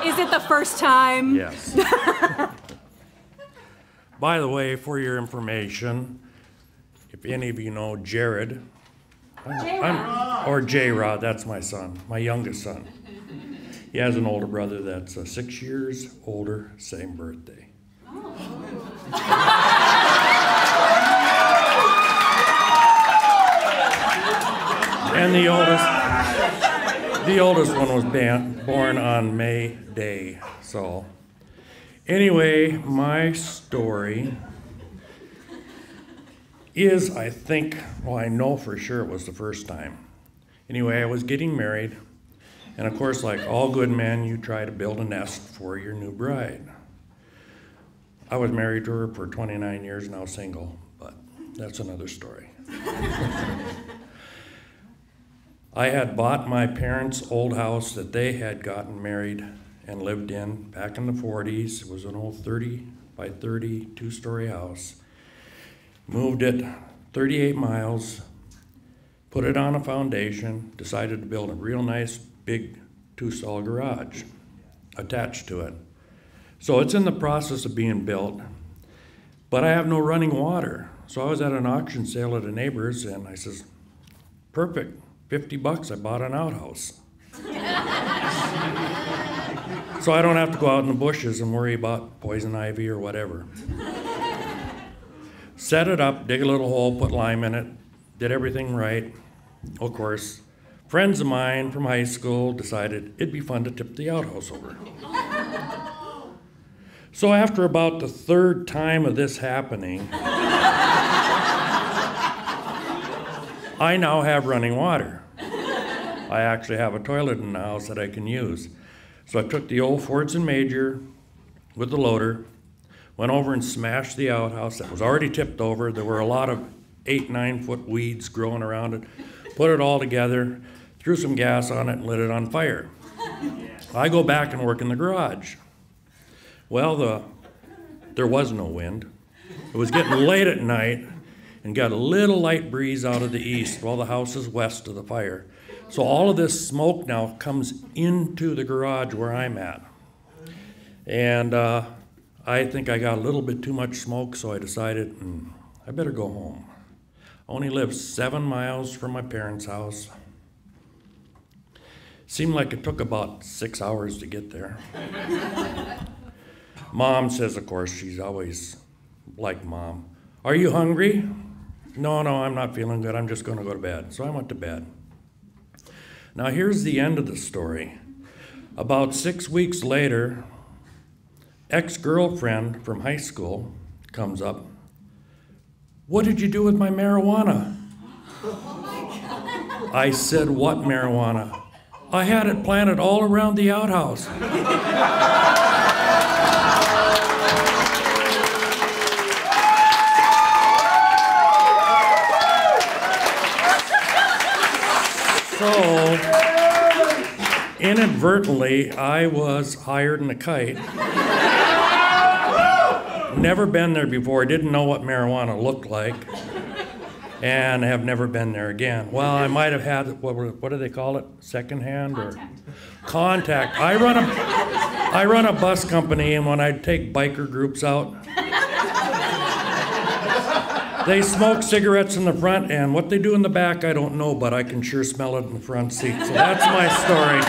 Is it the first time? Yes. By the way, for your information, if any of you know Jared, or J-Rod, that's my son, my youngest son. He has an older brother that's 6 years older, same birthday. Oh. And the oldest one was born on May Day. So anyway, my story is, I think, well, I know for sure it was the first time. Anyway, I was getting married, and of course, like all good men, you try to build a nest for your new bride. I was married to her for 29 years, now single, but that's another story. I had bought my parents' old house that they had gotten married and lived in back in the 40s. It was an old 30 by 30 two-story house. Moved it 38 miles, put it on a foundation, decided to build a real nice big two-stall garage attached to it. So it's in the process of being built, but I have no running water. So I was at an auction sale at a neighbor's and I says, perfect, $50, I bought an outhouse. So I don't have to go out in the bushes and worry about poison ivy or whatever. Set it up, dig a little hole, put lime in it, did everything right. Of course, friends of mine from high school decided it'd be fun to tip the outhouse over. So after about the third time of this happening, I now have running water. I actually have a toilet in the house that I can use. So I took the old Fords and Major with the loader, went over and smashed the outhouse that was already tipped over. There were a lot of 8-9 foot weeds growing around it. Put it all together, threw some gas on it and lit it on fire. I go back and work in the garage. Well, there was no wind. It was getting late at night and got a little light breeze out of the east while the house is west of the fire. So all of this smoke now comes into the garage where I'm at. And I think I got a little bit too much smoke, so I decided I better go home. I only live 7 miles from my parents' house. Seemed like it took about 6 hours to get there. Mom says, of course, she's always like Mom, are you hungry? No, I'm not feeling good. I'm just going to go to bed. So I went to bed. Now here's the end of the story. About 6 weeks later, ex-girlfriend from high school comes up. What did you do with my marijuana? I said, what marijuana? I had it planted all around the outhouse. So, inadvertently, I was higher than a kite. Never been there before, didn't know what marijuana looked like, and have never been there again. Well, I might have had, what do they call it? Secondhand or contact. I run a bus company, and when I take biker groups out, they smoke cigarettes in the front, and what they do in the back, I don't know, but I can sure smell it in the front seat. So that's my story.